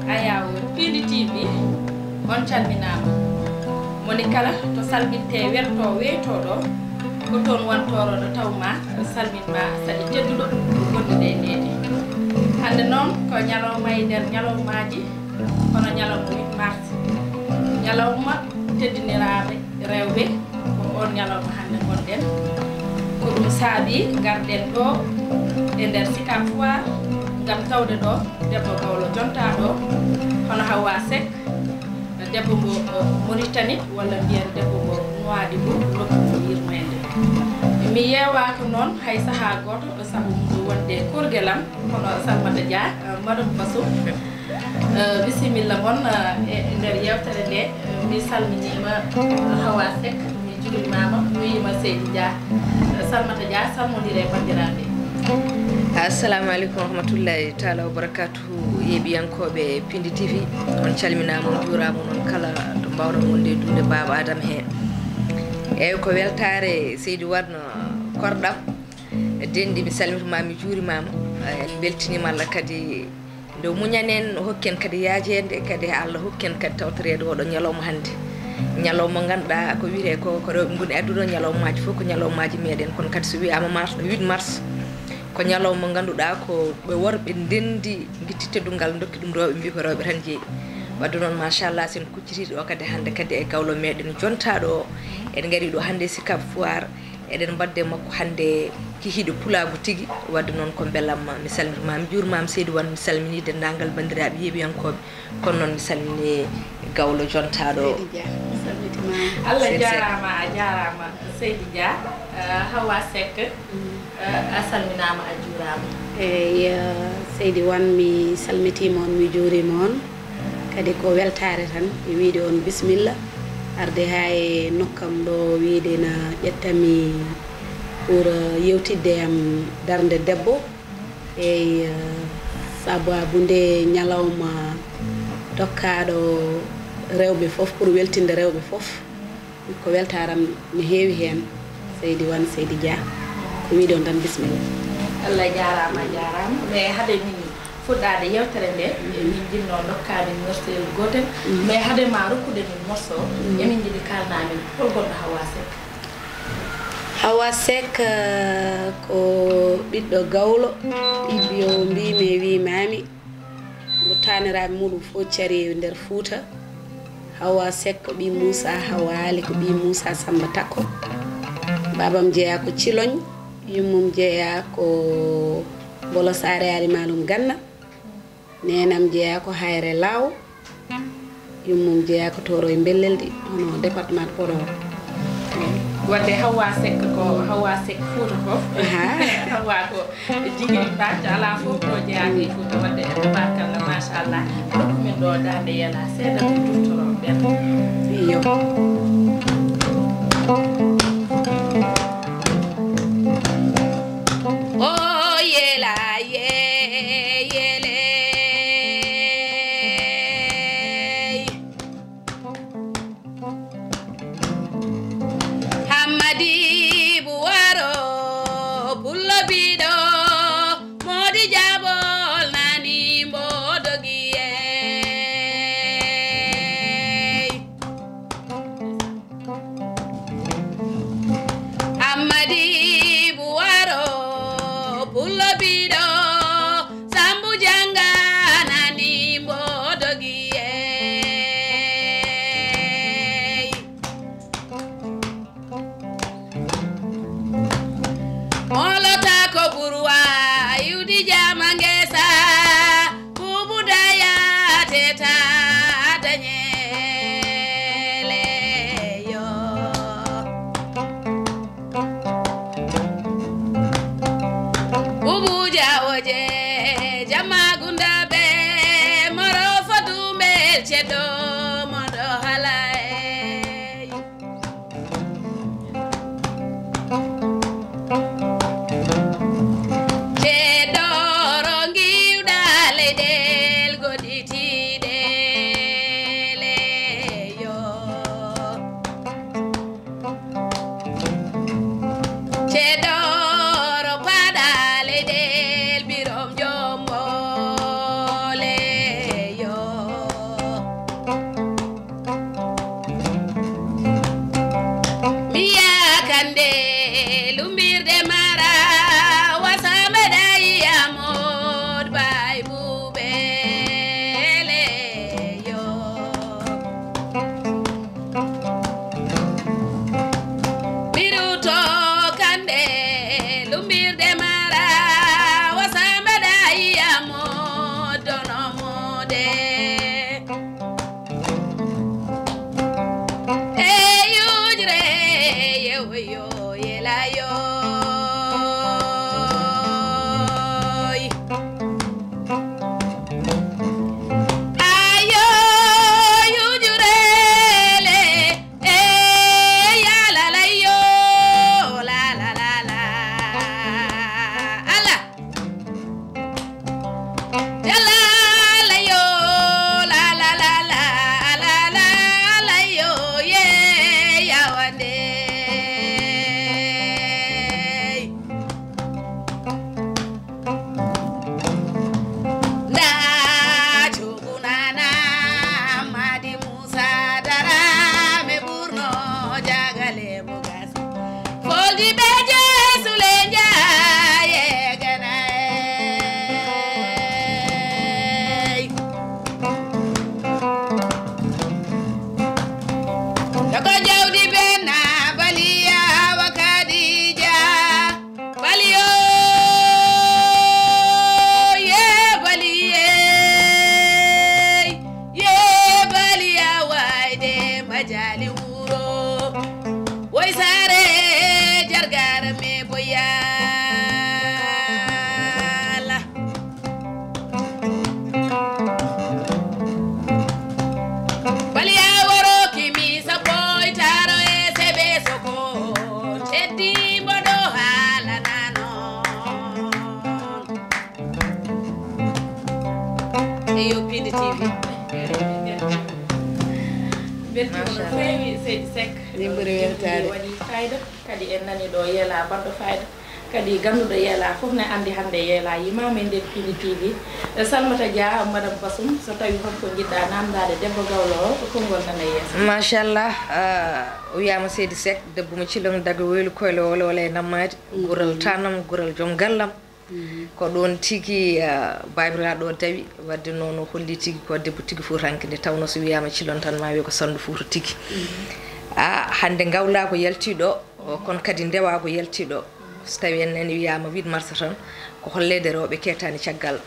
ayaw Pindi TV on calminama moni kala to salminte werto weytoɗo ko toon wontoro ɗo tawma salminma saɗi tedduɗo gonduɗe nene hande noon ko ñalawma e nder ñalawmaji kono ñalawma 8 mars ñalawma teddiniraɓe rewɓe ko on ñalawma hande gonɗen ko ɗum saabi garɗen ɗo e nder Sicap Foire ngam tawde ɗo debbo Gawlo jonta ɗo hono Hawa Seck debbo mo Mauritanie walla mbiyen debbo mo Nouadhibou lokkumo yirmede mi yewaka noon hay saaha goto saabu wonde kurgelam kono Salmata Dia madame Bassou bisimilla mon e nder yewtere nde mi salminima Hawa Seck mi julimama mi wiyima Seydi Dia Salmata Dia salmodire bandiraɓe. Assalamu alaikum warahmatullahi taala wabarakatuhu yeɓiyankoɓe Pindi TV on calminama on juurama non kala to mbawɗon wonde dunde baba Adama he eyyi ko weltare Seydi Wadno korɗam dendi mi salmituma mi juurimama en beltinima Allah kadi nde muñanen hokken kadi yaajede kadi Allah hokken kadi tawtorede oɗo ñalawma hande ñalawma ganduɗa ko wiite ko rewɓe goni adduɗo ñalawmaji fof ko ñalawmaji meɗen kono kadi so wiyama 8 mars ko ñalawma ganduɗa ko ɓe worɓe ndendi guitti teddungal dokki ɗum rewɓe mbi ko rewɓe tan jeeyi wadde noon machallah sen kuccitiɗo ɗo kadi hande kadi e gawlo meɗen jontaɗo en gari ɗo hande Sicap Foire eɗen mbadde makko hande kihiɗo pulagu tigui wadde noon ko bellamma mi salmituma mi juurmama Seydi Wan mi salmini dendagal bandiraɓe yeeɓiyankoɓe kono noon mi salmini gawlo jontaɗo Allah jarama a jarama Seydi Dia Hawa Seck a salminama a juurama eyyi Seydi Wan mi salmitima on mi juurima on kadi ko weltare tan mi wiide on bisimilla arde ha e nokkam ɗo wiide na ƴettami pour yewtidde am darde debbo eyyi sababude ñalawma dokkaɗo rewɓe foof pour weltinde rewɓe foof ko weltaram mi heewi hen Seydi Wan Seydi Dia ko wiide on tan bisimilla. Allah jarama mais hade min fuɗɗade yewtere nde min jinno dokkade morceau gotel mais hade ma rokkude min morceau emin jiɗi kalnamin hol gonɗo Hawa Seck. Hawa Seck ko ɓiɗɗo gawlo ibbiyo mbimi e wimami mo taniraɓe muɗum fof cari nder Fouta. Hawa Seck ko ɓi Moussa Hawali ko ɓi Moussa Samba Takko babam jeeya ko Ciloñ yummum jeeya ko Bolo Sare Ali Malum Ganna nenam jeeya ko Hayre Law yummum jeeya ko Toro e Belleldi hono département de Podor. Wadde Hawa Seck ko Hawa Seck Fouta fof Hawa ko jigiri bacce ala fof to jeeyaki Fouta wadde tabarakallah machallah min ɗo dande yela seeɗa mi duftoro ɓen iyo Ceɗoro giwɗa leyɗel goɗɗitiɗe yawde e yujre yewoyo yelayo Pindi TV beltima no feewi Seydi Seck min ɓuri weltade waɗi fayida kadi en nani ɗo yeela baɗɗo fayida kadi ganduɗo yeela fof ne andi hande yeela yimama e nder Pindi TV Salmata Dia madame Bassoum so tawi holko jiɗɗa namdade debbo gawlo o ko konngol nana yeeso machallah o wiyama Seydi Seck debbo mo cilom daga weylu koyle wole e nammade gural tanam gural joom gallam ko ɗon tigi babiraɗo o dawi wadde noon o holli tigi ko debbo tigi fuutanke nde tawno so wiyama cilon tan ma wiya ko sandu fuuta tigi hande gawla ko yaltiɗo kono kadi ndewa ko yaltiɗo so tawi en nani wiyama 8 mars tan ko hollede rewɓe ketani caggal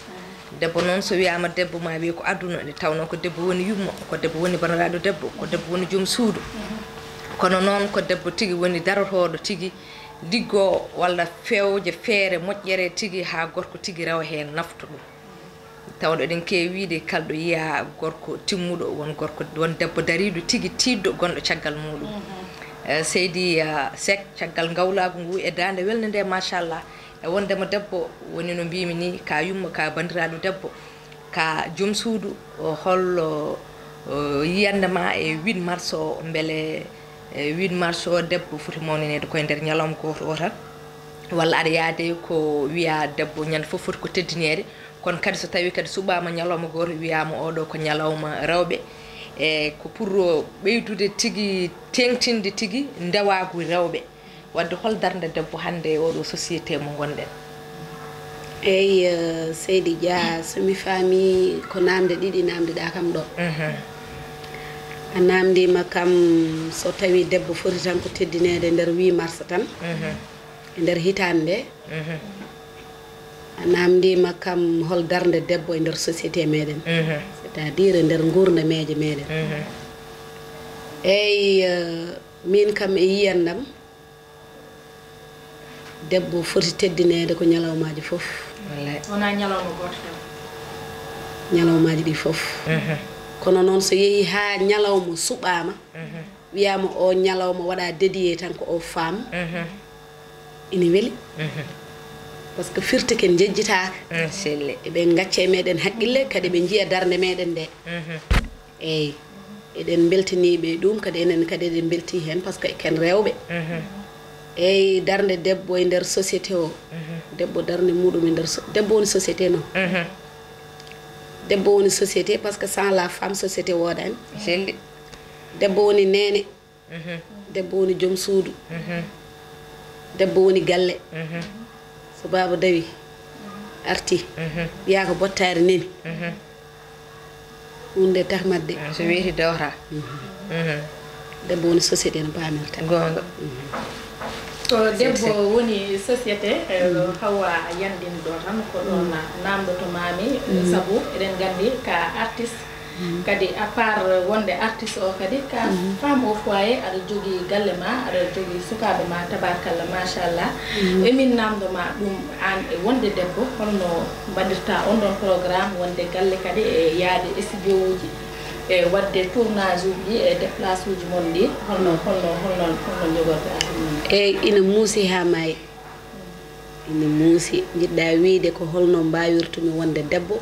debbo noon so wiyama debbo ma wiya ko aduna nde tawno ko debbo woni yummo ko debbo woni baniraɗo debbo ko debbo woni joom suudu kono noon ko debbo tigi woni darotoɗo tigi liggo walla fewje feere moƴƴere tigi ha gorko tigi rewa hen nafto ɗum tawɗo eɗen kewi wiide kalɗo yiya gorko timmuɗo won gorko won debbo dariɗo tigi tidɗo gonɗo caggal muɗum Seydi Seck caggal gawlagu ngu e dande welnde nde machallah e wondema debbo woni no mbimi ni ka yumma ka bandiraɗo debbo ka joom suudu hollo yiyandema e 8 mars o beele 8 mars o debbo foti mawninede koye nder ñalawma goto o tan walla aɗa yaade ko wiya debbo ñande fof foti ko teddinede kono kadi so tawi kadi suɓama ñalawma goto wiyama oɗo ko ñalawma rewɓe e ko pour ɓeydude tigi tengtinde tigi ndewagu rewɓe wadde hol darde debbo hande e oɗo société mo gonɗen eyyi Seydi Dia somi faami ko namde ɗiɗi namdeɗa kam ɗo a namdima kam so tawi debbo foti tan ko teddinede nder 8 mars tan e nder hitande nde a namdima kam hol darde debbo e nder société meɗen c'est à dire e nder gurda meje meɗen eyyi min kam e yiyandam debbo foti teddinede ko ñalawmaji foof wona ñalawma goto tan ñalawmaji ɗi foof kono noon so yeehi ha ñalawma suɓama wiyama o ñalawma waɗa dédié tan ko o femme ina weeli par ce que firti ken jejjitaka selle eɓen gacce meɗen haqqille kadi ɓe jiiya darde meɗen nde eyyi eɗen beltaniɓe ɗum kadi enen kadi eɗen belti hen par ce que ken rewɓe eyyi darde debbo e nder société o debbo darde muɗum e nder debbo woni société noon debbo woni société par ce que sans la femme société wodani selli debbo woni nene debbo woni joom suudu debbo woni galle so baba dawi arti wiya ko bottare neni hunde tahmadde so weeti dewta debbo woni société no pamirta gonga ko debbo woni société hawa yandin ɗo tan ko ɗon namdo to mami sabu eɗen gandi ka artiste kadi à part wonde artiste o kadi ka femme au foyer aɗa jogui galle ma aɗa jogui sukaɓe ma tabarkalla machallah emin namdo ma ɗum an e wonde debbo holno mbaɗirta on ɗon programme wonde galle kadi e yaade studio uji e wadde tournage uji e déplace uji mon ɗi holno jogorɗa eyyi ina muusi ha maayi ina muusi jiɗɗa wiide ko holno mbawirtumi wonde debbo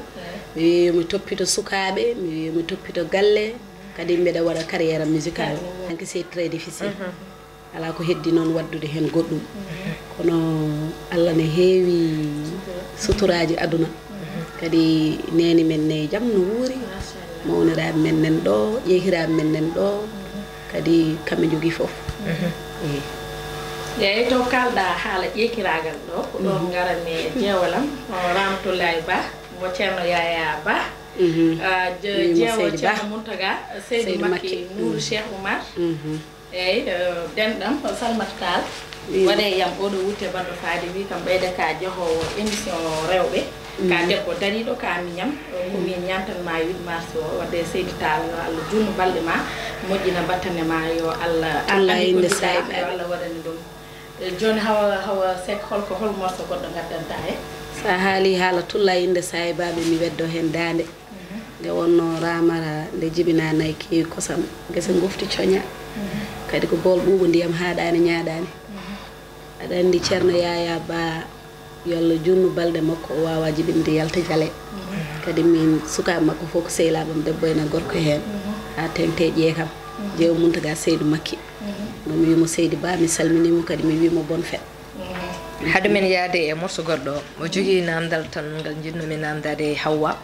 mi wi yomi toppito sukaɓe mi wi yomi toppito galle kadi mbeɗa waɗa carrière musical donc c'est très difficile ala ko heddi noon waddude hen goɗɗum kono Allah ne heewi suturaji aduna kadi neni men ne jaam no wuuri mawniraɓe men nen ɗo ƴeehiraɓe men nen ɗo kadi kamɓe jogui foof eyyi to kalɗa haala ƴeekiragal ɗo ko ɗon garani jeewalam Ramatoulaye Ba mo ceerno Yaya Ba jeewo ceerno Mountaga Seydou Makki Nourou Cheikh Oumar eyyi denɗam Salmat Tall waɗe yam oɗo wutte banɗo faade wi kam ɓeyda ka jeehowo émission rewɓe ka debbo dariɗo ka miñam ko min ñantanma 8 mars o wadde Seydou Tall yo Allah junnu balɗe ma moƴƴina battane ma yo Allah inde sayɓe yo Allah waɗani ɗum joni hawa sek holko hol morso goɗɗo gaddanta he sa haali haala tulla inde sahibaɓe mi weddo hen dande nde wonno ramara nde jibina nayi kewi kosam gese gofti coña kadi ko bol ɓuuɓo ndiyam haɗani ñaɗani aɗa andi ceerno Yaya Ba yo Allah junnu balɗe makko o wawa jibinde yalta jaale kadi min sukaɓe makko fof ko sehilaɓam debbo ena gorko hen ha tengte ƴeekam jeewo Mountaga Seydou Makki mi wimo Seydi Ba mi salminimo kadi mi wimo bonne fête hade men yaade e morso goɗɗo o jogui namdal tan ngal jinnomi namdade e Hawwa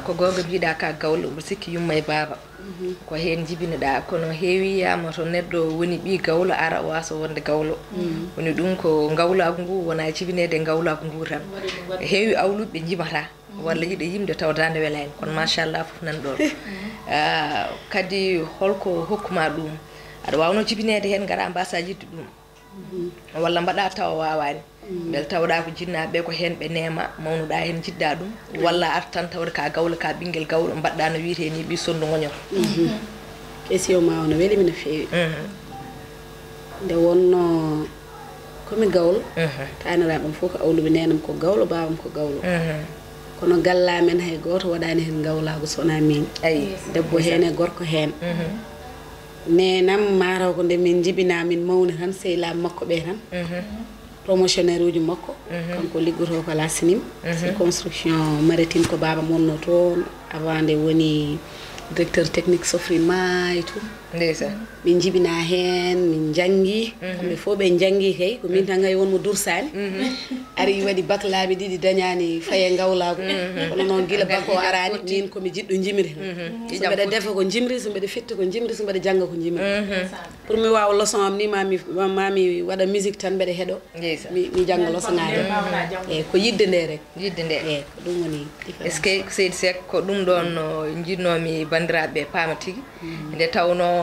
ko gogo mbiɗa ka gawlo mbo sikki yumma e baba ko hen jibinoɗa kono heewiyama to neɗɗo woni ɓi gawlo ara wasa wonde gawlo woni ɗum ko gawlagu ngu wona jibinede gawlagu ngu tan heewi awluɓe jimata walla yiɗa yimde tawdande welani kono machallah foof nan ɗon kadi holko hokkuma ɗum aɗa wawno jibinede hen gara mbasa yidde ɗum walla mbaɗa tawa wawani bel tawɗa ko jinnaɓe ko hen ɓe nema mawnuɗa hen jidda ɗum walla ar tan tawde ka gawlo ka ɓinguel gawlo mbaɗɗa no wiite ni ɓi sondu goñor question ma ono welimi no feewi nde wonno komi gawlo taniraɓam fof ko awluɓe nenam ko gawlo babam ko gawlo kono gallamen hay goto waɗani hen gawlago sona min debbo hen e gorko hen nenam mataw ko nde min jibina min mawni tan sehilaɓe makko ɓe tan promotionnaire uji makko kanko liggoto ko la SNIM c'est construction maritime ko baba monno toon avant nde woni directeur technique Sofrima et tout ndeysa min jibina hen min janggi kamɓe fof ɓe janggi kay ko min tan gay wonmo dursani ari waɗi bac laaɓi ɗiɗi dañani faye gawlago kono noon guila bac o arani min komi jiɗɗo jimri so mbeɗa defa ko jimri so mbeɗa fitta ko jimri so mbeɗa jangga ko jimri pour mi wawa leçon am ni mami waɗa musique tan mbeɗa heeɗo mi jangga leçon ngaji eyyi ko yidde nde rek yidde nde eyyi ko ɗum woni est ce que Seydi Seck ko ɗum ɗon jinnomi bandiraɓe paama tigui nde tawno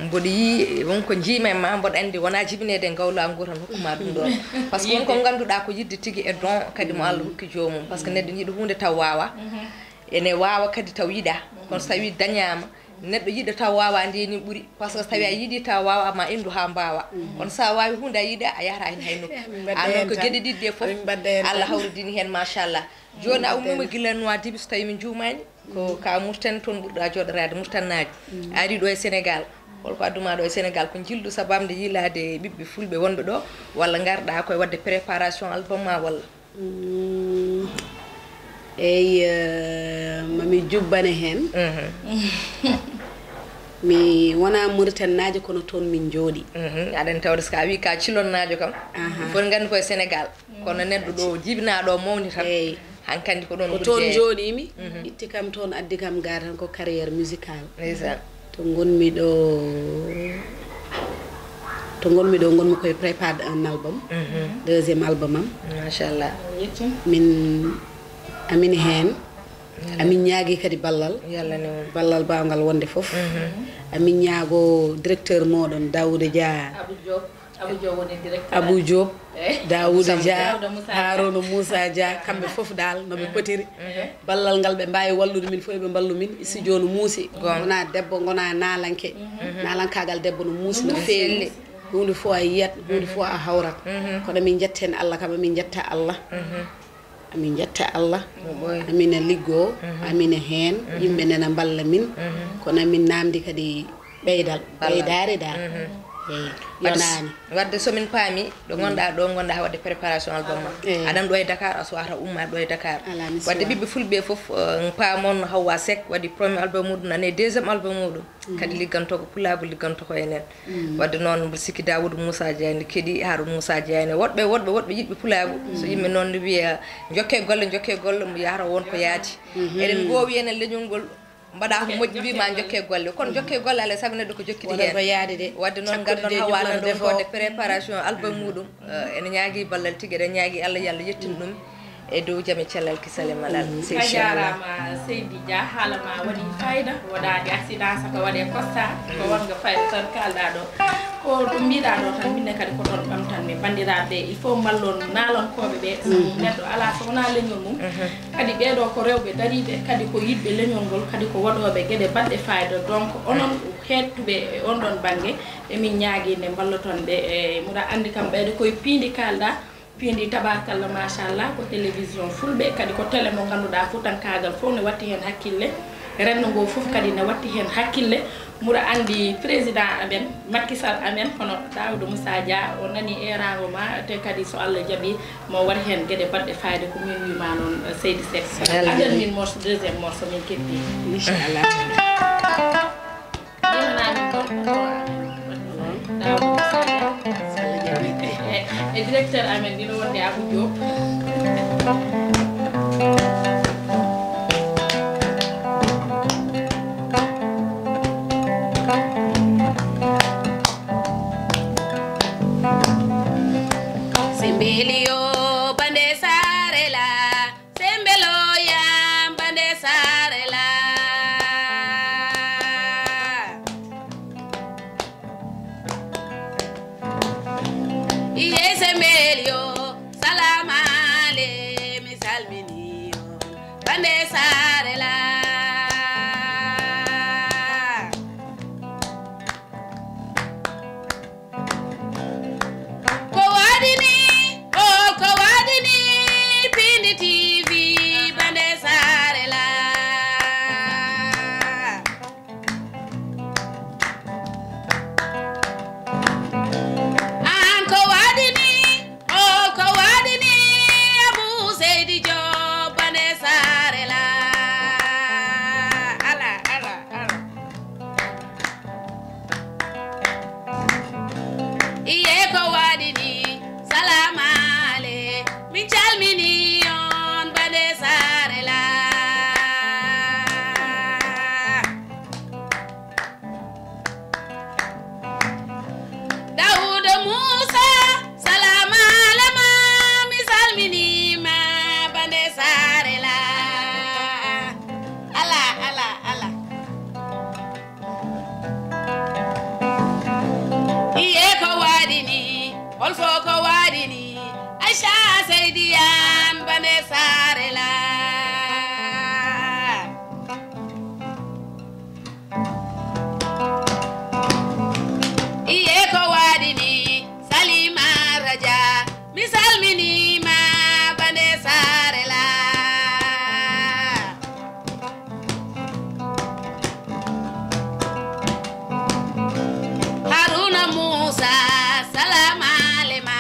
mboɗo yi wonko jiimen ma mboɗo andi wona jibinede gawlago ngu tan hokkuma ɗum ɗon par ce que wonko ganduɗa ko yidde tigui e don kadi mo Allah hokki jomum par ce que neɗɗo yiiɗa hunde taw wawa ene wawa kadi taw yiiɗa kono so tawi dañama neɗɗo yiiɗa taw wawa ndeni ɓuuri par ce que so tawi a yiiɗi taw wawa ma indu ha mbawa kono sa wawi hunde a yiiɗa a yahata hen hay nokku an noon ko gueɗe ɗiɗi ɗe foof Allah hawridini hen machallah joni a ummima guila Nouadhibou so tawi min jumani ko ka Mauritanie toon ɓurɗa joɗorade Mauritanie a ari ɗo e Sénégal holko adduma ɗo e Sénégal ko jildu sabamde yilade ɓiɓɓe fulɓe wonɓe ɗo walla garɗa koye wadde préparation album ma walla eyyi mami jubbane hen mi wona Mauritanie kono toon min jooɗi aɗani tawde so ka wi ka cilonnajo kam foti gandi koye Sénégal kono neɗɗo ɗo jibinaɗo mawni tan hankkandi ko ɗon ko toon jooɗimi itti kam toon addi kam ga tan ko carrière musicale to gonmi ɗo gonmi koye prépare un album deuxième album am machallah min amini hen amin ñaagui kadi ballal ballal bawgal wonde foof amin ñaago directeur moɗon Daouda Dia Abou Diop woni directeur Abou Diop Daouda Dia Daouda Moussa Dia. Harouna Moussa Dia kamɓe fof dal noɓe potiri ballal ngal ɓe mbawi wallude min fof ɓe ballu min studio no muusi gona debbo gona nalanke nalankagal debbo no muusi no feewi hunde fof a yiyat hunde fof a hawrat kono min jetta hen Allah kam min jetta Allah amin jetta Allah amina liggo amina hen yimɓe nana balla min kono min namdi kadi ɓeydare dal yonani wadde somin paami ɗo gonɗa ɗo gonɗa wadde préparation album ma aɗan ɗo e Dakar a sowata umma ɗo e Dakar wadde ɓiɓɓe fulɓe foof paamon Hawa Seck waɗi premier album muɗum nane deuxiéme album muɗum kadi ligganto ko pulago ligganto ko enen wadde noon mbiɗa sikki Daoudou Moussa Diagne keeɗi Harouna Moussa Diagne woɗɓe yiɗɓe pulago so yimɓe noon wiya jokke golle mo yahata wonko yaadi eɗen gowi enen leñol ngol mbaɗa ko moƴƴi wima jokke golle kono jokke golle alay saago neɗɗo ko jokkiti hen yaade de wadde noon gandon Hawa nan ɗon fodde préparation album muɗum ene ñaagui ballal tigui eɗen ñaagui Allah yo Allah yettin ɗum e dow jaam e cellal kisale malal a jarama Seydi Dia haalama waɗi fayida waɗani accident saka waɗe constat ko wonga fayida tan kalɗa ɗo ko ɗum mbiɗa ɗo tan minne kadi ko ɗon ɓamtanmi bandiraɓe il faut mballon naalonkoɓe ɓe neɗɗo ala so wona leñol mum kadi ɓeɗo ko rewɓe dariɓe kadi ko yiɗɓe leñol ngol kadi ko waɗoɓe gueɗe baɗɗe fayida donc onon hettuɓe e on ɗon banggue emin ñaagui nde balloton ɓe e muɗa andi kam ɓeyde koye piindi kalɗa piindi tabakalla machallah ko télévision fulɓe kadi ko télé mo ganduɗa futankagal fof ne watti hen hakkille renno ngo fof kadi ne watti hen hakkille muɗa andi président amen Macky Sall amen hono Daoudou Moussa Dia o nani erago ma te kadi so Allah jaaɓi mo waɗa hen gueɗe baɗɗe fayde ko min wima noon Seydi Seck aɗen min morceau deuxiéme morceau min ketti inchallah ɗimanami Daoudou Moussa Dia e directeur amen dino wonde Abou Diop Sembelio bande sarela sembelo ya bande sarela iye sembelio salamale mi salmini bande sarela ko wadini ko wadini Pindi TV bande sarela an ko wadini Abou Seydi Diop bande sarela ala iye ko wadini salamale min calmini on bande sarela Daouda Moussa salamale ma mi salminima bande sarela ala iye ko wadini holfo ko wadini Aisha Seydiyan bande sarela iye ko wadini Salima Raja mi salminima bande sarela Harouna Moussa salamale ma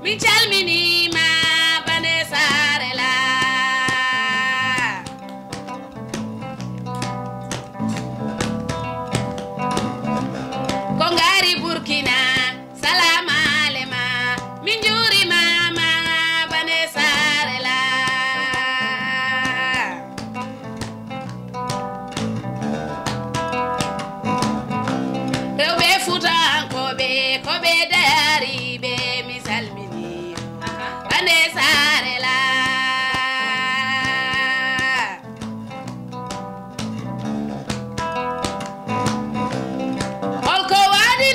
min calminima bande sarela ko ngari Burkina salamale ma min jurimama bande sarela rewɓe futankoɓe koɓe dariɓe mi salmini bande sarela holko waɗi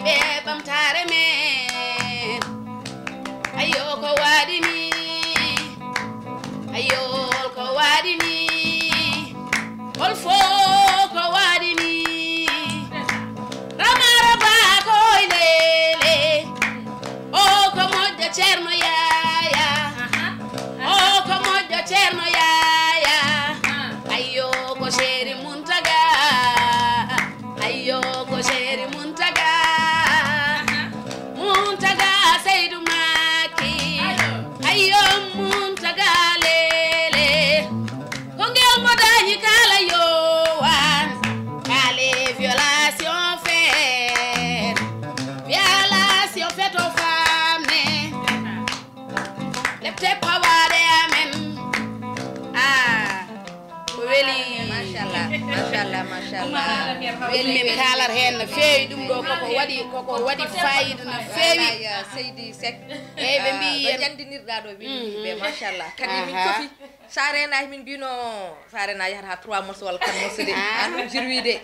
ɓe ɓamtare men ayo ko waɗi ni ayo ko waɗi ni hol fo ko waɗi ni ramara ba koy lele o ko moƴƴo ceerno yaya o ko moƴƴo ceerno yaya ayo ko chéri muntaga ayo ko chéri muntaga muntaga seydou maki ayo muntaga lele ko ngel mo dañi kala yowan kale violation fait aux femmes lepte pawade amen weli machallah weli min kalar hen no feewi ɗum ɗo koko waɗi fayida no feewi Seydi Seck eyyi ɓe mbi ɗo jandinirɗa ɗo ɓe machallah kadi min cofi sa renaji min mbino sa rena yahata ha 3 morceaux walla 4 morceaux de an ɗum jirwide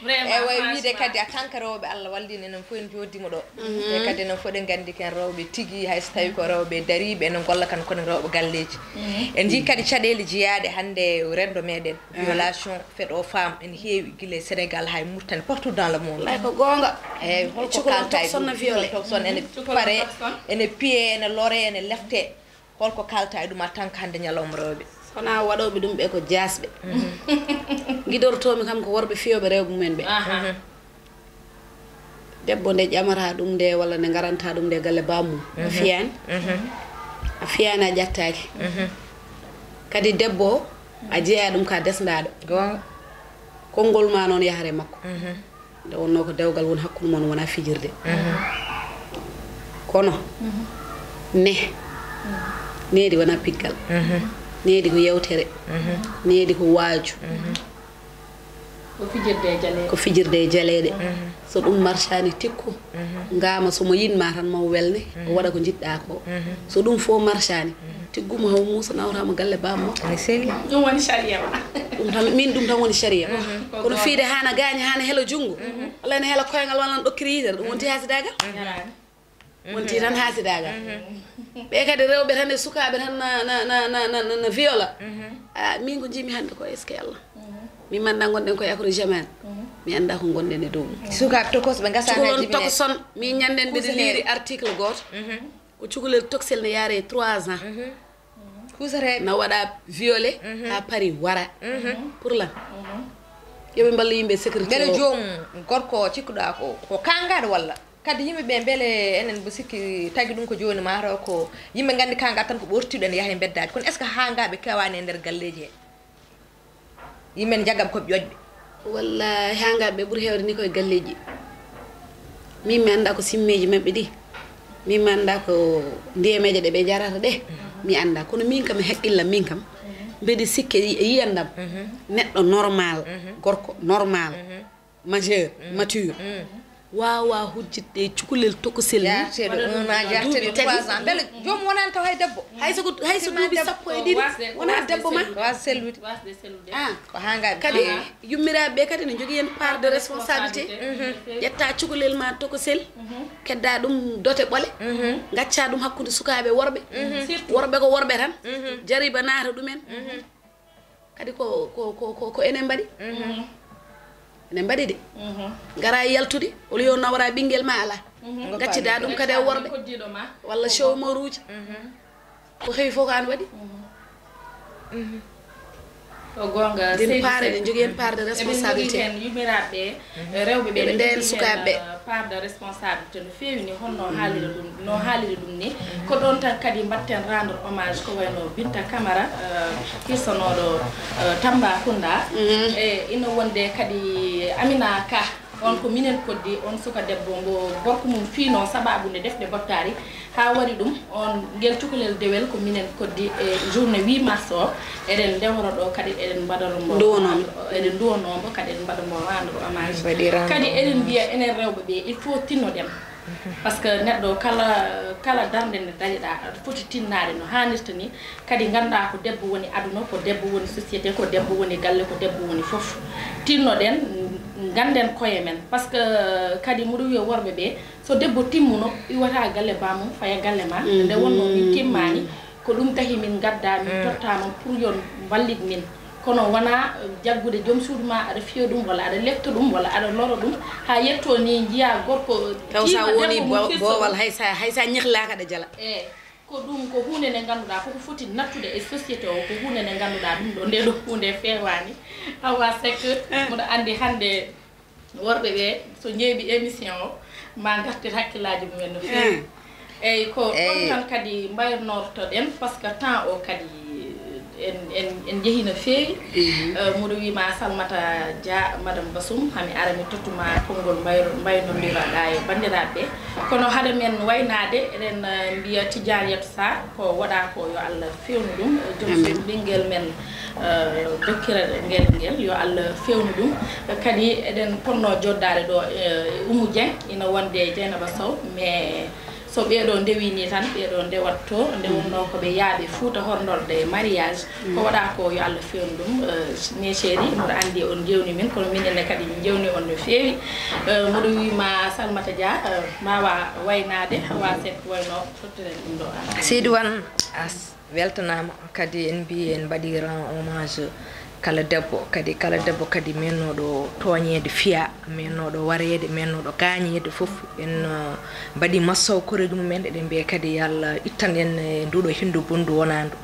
e way wiide kadi a tanka rewɓe Allah wallini enen fof en joddima ɗo e kadi enen fof ɗen gandi ken rewɓe tigui hayso tawi ko rewɓe dariɓe enen golla kan kono rewɓe galleji en jii kadi caɗele jeeyaɗe hande rendo meɗen violation fait aux femmes en heewi guila Sénégal hay Mauritanie partout dans le monde lay ko gonga eyyi holko kalta son ene pare ene piye ene lore ene lefte holko kalta e ɗum a tanka hande ñalawma rewɓe kona waɗoɓe ɗum ɓe ko jasɓe guidortomi kam ko worɓe fiyoɓe rewɓe mumen ɓe debbo nde ƴamata ɗum nde walla nde garanta ɗum nde galle bamum a fiyani a ƴattaki kadi debbo a jeeya ɗum ka desdaɗo gonga konngol ma noon yahare makko nde wonno ko dewgal woni hakkude mon wona fijirde kono needi wona piggal needi ko yewtere needi ko waaju ko fijirde e jaleeɗe so ɗum marchani tikku ngama somo yinma tan mo welne o waɗa ko jiɗɗa ko so ɗum fof marchani tigguma haw Moussa nawtama galle bammo ene seli ɗum woni sharia ɗum tan min ɗum tan woni sharia kono fiide hana gaañi hana hela jungo walla ene hela koyngal walla no ɗokkiri yitere ɗum wonti hasidagal wonti tan hasidagal ɓe kadi rewɓe tan e sukaɓe tan na viola min ko jimi hande ko est ce que Allah min manda gonɗen koye akro jaman mi anda ko gonɗen e dow sukaɓe tokos ɓe cukalon tokson min ñanden mbiɗa liiri article goto ko cukalel toksel ne yaare 3 ans kusareɓe na waɗa violé ha paari wara pour lan yoɓe mballa yimɓe sécurité beele joomum gorko cikkuɗa ko kangaɗo walla kadi yimɓeɓe beele enen bo sikki tagui ɗum ko joni mataw ko yimɓe gandi kangaɗo tan ko ɓortiɗo ene yaaha e beddaji kono est ce que hangaɓe kewani e nder galleji he yimɓe ne jaggam koɓe ƴoƴɓe wallahi hangaɓe ɓuuri hewde ni koye galleji min mi anda ko simmeji mabɓe ɗi min mi anda ko ndiyameje ɗe ɓe jarata ɗe mi anda kono min kam haqqillam min kam mbeɗi sikke yiyandam neɗɗo normal gorko normal majeur mature wawa hujjitde cukalel tokosel yarteɗo 1 an jarteɗo 3 ans beele jomum wonani taw hay debbo hayso duuɓi sappo e ɗiɗi wona debbo ma wasa sellude ko hangaɓe kadi yummiraɓe ɓe kadi ne jogui hen part de responsabilité ƴetta cukalel ma tokosel kedda ɗum dote ɓole gacca ɗum hakkude sukaɓe worɓe worɓe ko worɓe tan jariba naata ɗumen kadi ko enen mbaɗi ene mbaɗi de gara yaltude wala yo nawra ɓinguel ma ala gaccida ɗum kadi e worɓe walla chômeur uji ko heewi fof ko an waɗi o gonga din paare ɗe jogui hen part de responsabilité en yummiraɓe rewɓe ɓe nden sukaɓe part de responsabilité no feewi ni honno haaliri ɗum ni ko ɗon tan kadi mbatten rendre hommage ko wayno Binta Camara hirsanoɗo Tambacounda e ina wonde kadi Amina Ka on ko minen koddi on suka debbo mbo gorko mum fiino sababude defde bottari ha wari ɗum on guel cukalel dewel ko minen koddi e journée 8 mars o eɗen ndewro ɗo kadi eɗen mbaɗanombo eɗen duwonombo kadi eɗen mbaɗamo rendre hommage kadi eɗen mbiya enen rewɓe ɓe il faut tinnoɗen par ce que neɗɗo kala darde nde dañiɗa aɗa foti tinnade no hannirta ni kadi ganda ko debbo woni aduna ko debbo woni société ko debbo woni galle ko debbo woni foof tinnoɗen ganden koye men par ce que kadi muɗum wiya worɓe ɓe so debbo timmuno iwata galle bamum faya galle ma nde wonno min timmani ko ɗum tahi min gadda min tottama pour yon ballit min kono wona jaggude joom suudu ma aɗa fiya ɗum walla aɗa lefta ɗum walla aɗa loro ɗum ha yetto ni jiya gorko taw sa woni bowal haysa ñihlaka ɗa jala ko ɗum ko hunde nde ganduɗa koko foti nattude e société o ko hunde nde ganduɗa ɗum ɗo nde ɗo hunde fewani Hawa Seck mboɗo andi hande worɓe ɓe so ƴeeɓi émission o ma gartir hakkillaji mumen no fewi eyyi ko ɗon tan kadi mbaynortoɗen par ce que temps o kadi en jeehi no fewi muɗo wima Salmata Dia madame Bassoum hami ara mi tottuma konngol mbaynodiraɗa e bandiraɓe kono haade men waynade eɗen mbiya Tidianiatou Sarr ko waɗa ko yo Allah fewnu ɗum joom ɓinguel men dokkira ngel yo Allah fewnu ɗum kadi eɗen ponno joddade ɗo Oumou Dieng ina wonde Dieynaba Sow mais so ɓeɗo ndewini tan ɓeɗo ndewatto nde wonno koɓe yaaɓe Fouta horndorde mariage ko waɗa ko yo Allah fewnu ɗum ne chéri mboɗo andi on jewni min kono minenne kadi min jewni on no fewi mboɗo wima Salmata Dia mawa waynade Hawa Seck wayno tottiren ɗum ɗo seydi wan weltanama kadi en mbi en mbaɗi rend hommage kala debbo kadi mennoɗo toñede fiya mennoɗo warede mennoɗo gañede foof en mbaɗi massaw koreji mumen eɗen mbiya kadi yallah ittan en e nduɗo hindu bondu wonandu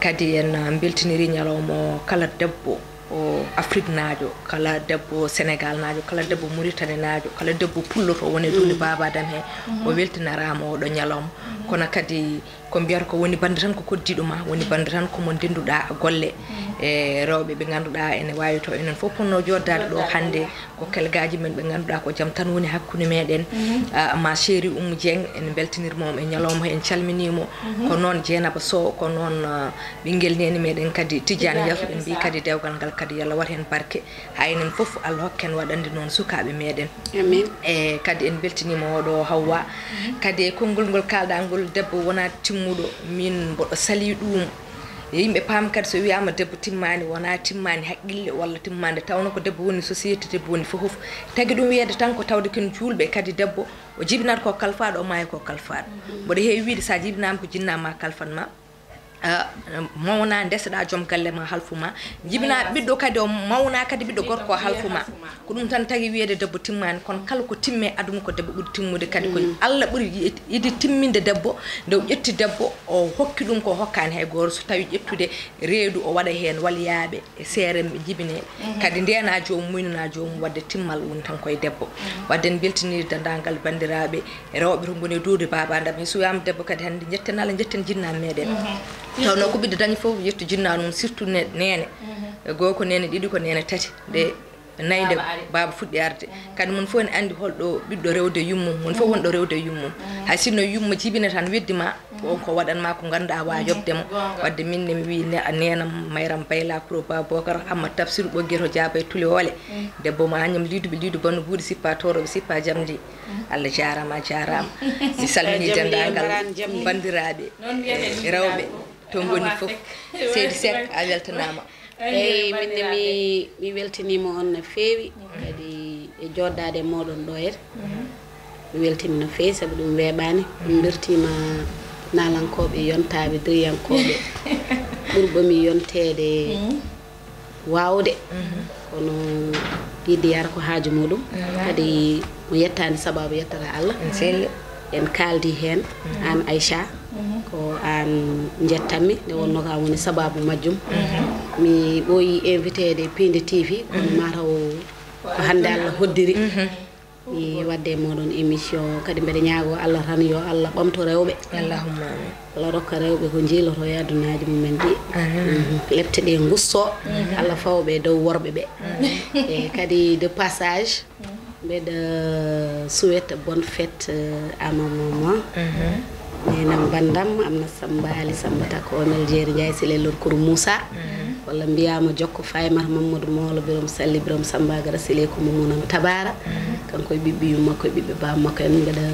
kadi en beltiniri ñalawma kala debbo o Afrique naajo kala debbo Sénégal naajo kala debbo Mauritanie naajo kala debbo pullo to woni duude Baba Adam he o weltinarama oɗo ñalawma kono kadi ko mbiyata ko woni bande tan ko koddiɗo ma woni bande tan komo ndenduɗa golle e rewɓe ɓe ganduɗa ene wawi to enen fof ponno joddade ɗo hande ko kelgaji men ɓe ganduɗa ko jaam tan woni hakkude meɗen ma chéri Oumou Dieng en beltinirmomo e ñalawma en calminimo ko noon Dieynaba Sow ko noon ɓinguel neni meɗen kadi Tidiane Diallo ɓe mbi kadi dewgal ngal kadi yallah wat hen barke ha enen fof Allah hokken waɗande noon sukaɓe meɗen amin e kadi en beltinima oɗo Hawwa kadi e konngol ngol kalɗa ngol debbo wona timmuɗo min mboɗo sali ɗum yimɓe paam kadi so wiyama debbo timmani wona timmani haqqille walla timmande tawno ko debbo woni société debbo woni fof tagui ɗum wiyede tan ko tawde ken julɓe kadi debbo o jibinata ko kalfaɗo o maayi ko kalfaɗo mboɗo heewi wiide sa jibinama ko jinnama kalfanma mawna ndeseɗa joom galle ma halfuma jibina ɓiɗɗo kadi o mawna kadi ɓiɗɗo gorko halfuma ko ɗum tan tagui wiyede debbo timmani kono kala ko timme aduna ko debbo ɓuuri timmude kadi ko Allah ɓuuri yiɗi timminde debbo nde o ƴetti debbo o hokki ɗum ko hokkani hay goto so tawi ƴettude reedu o waɗa hen walyaɓe e seere ɓe jibine kadi ndena jomum muynana jomum wadde timmal woni tan koye debbo wadde en beltiniri dendagal bandiraɓe rewɓe to goni duude Baba Adam e so wiyama debbo kadi hande jetten Allah jetten jinnaɓe meɗen tawno ko ɓiɗɗo dañi fof yetto jinna ɗum surtout nene goho ko nene ɗiɗi ko nene tati nde nayde baba fuɗɗi arde kadi mon fof ne andi holɗo ɓiɗɗo rewde yummum mon fof wonɗo rewde yummum hay sinno yumma jibina tan weddima on ko waɗanma ko ganduɗa wa yobdemo wadde min ne mi wi nenam Mayram Bayla Kouro Babocar Hammat Tafsir ɓoggue to Diaba e Tuli Wole debbo ma Agnam liduɓe lidu banno buuɗi sippa toroɓe sippa jamdi Allah jarama a jarama mi salmini dendagal bandiraɓe rewɓe to goni fof Seydi Seck a weltanama eyyi minne mi weltinima on no feewi kadi e joddade e moɗon ɗo ete mi weltini no feewi saabu ɗum weeɓani min bertima nalankoɓe yontaɓe diriyankoɓe ɓurɓomi yontede wawde kono yidde yara ko haaju muɗum kadi mo yettani sababu yettata Allah en kaldi hen an Aïcha ko an jettanmi nde wonno ka woni sababu majjum mi ɓooyi invité de Pinde TV kono mataw ko hande Allah hoddiri mi wadde moɗon émission kadi mbeɗa ñaago Allah tan yo Allah ɓamto rewɓe allahumma Allah rokka rewɓe ko jiiloto e adunaji mumen ɗi lepte ɗe gusto Allah fawɓe dow worɓe ɓe e kadi de passage mbeɗa souhaite bonne fête à ma maman nenam bandam amna Samba Ali Samba Tako onel jeeri Ndiaye Silelor Kour Moussa walla mbiyama jokko faymata Mamadou Mawlo Birom Salli Birom Samba Gara Sile ko Mamunam Tabara kanko e ɓiɓɓe yummakko e ɓiɓɓe bam makko en mbeɗa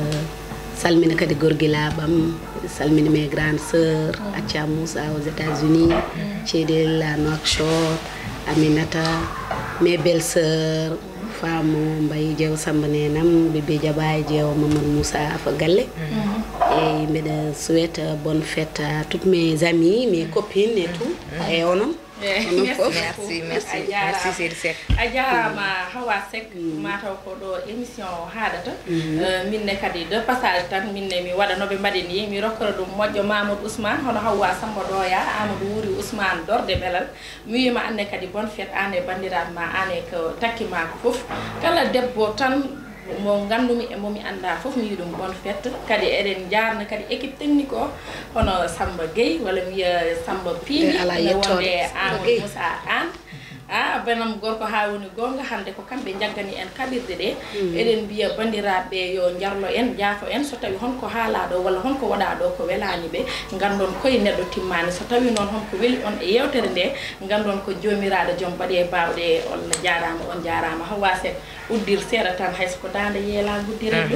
salmina kadi gorguilaɓam salmina mes grande sœur Acha Moussa aux États-Unis Thiedel à Nouakchott Aminata mes belles sœurs famo Mbaye Jeew Samba nenam bébé Jabaay Jeew Mamadou Moussa Afa Galle. Et je souhaite bonne fête à toutes mes amies, mes copines et tout. Et on merci Seydi Seck a jarama Hawa Seck mataw ko do émission haadata minne kadi de passage tan minne mi wada no be mbadini mi rokkora dum moƴƴo Mamadou Ousmane hono Hawa Samba Doya Amadou Wuri Ousmane Dorde Belal mi wima anne kadi bonne fête ane bandiraɓe ma ane ko takkima ko fof kala debbo tan mo gandumi e momi anda fof mi yidum bonne fête kadi eden jarna kadi équipe technique o hono Samba Gueye wala mi Samba Pini wonde Amadou Moussa An benam gorko ha woni gonga hande ko kambe jaggani en kabirde de eden biya bandiraɓe yo jarlo en jaafo en so tawi honko haala do walla honko wada do ko welani be gandon koy neddo timmani so tawi non honko weli on e yewtere nde gandon ko jomiraade jom bade bawde on jarama on jarama Hawa Seck uddir seeda tan hayso ko dande yeela guddire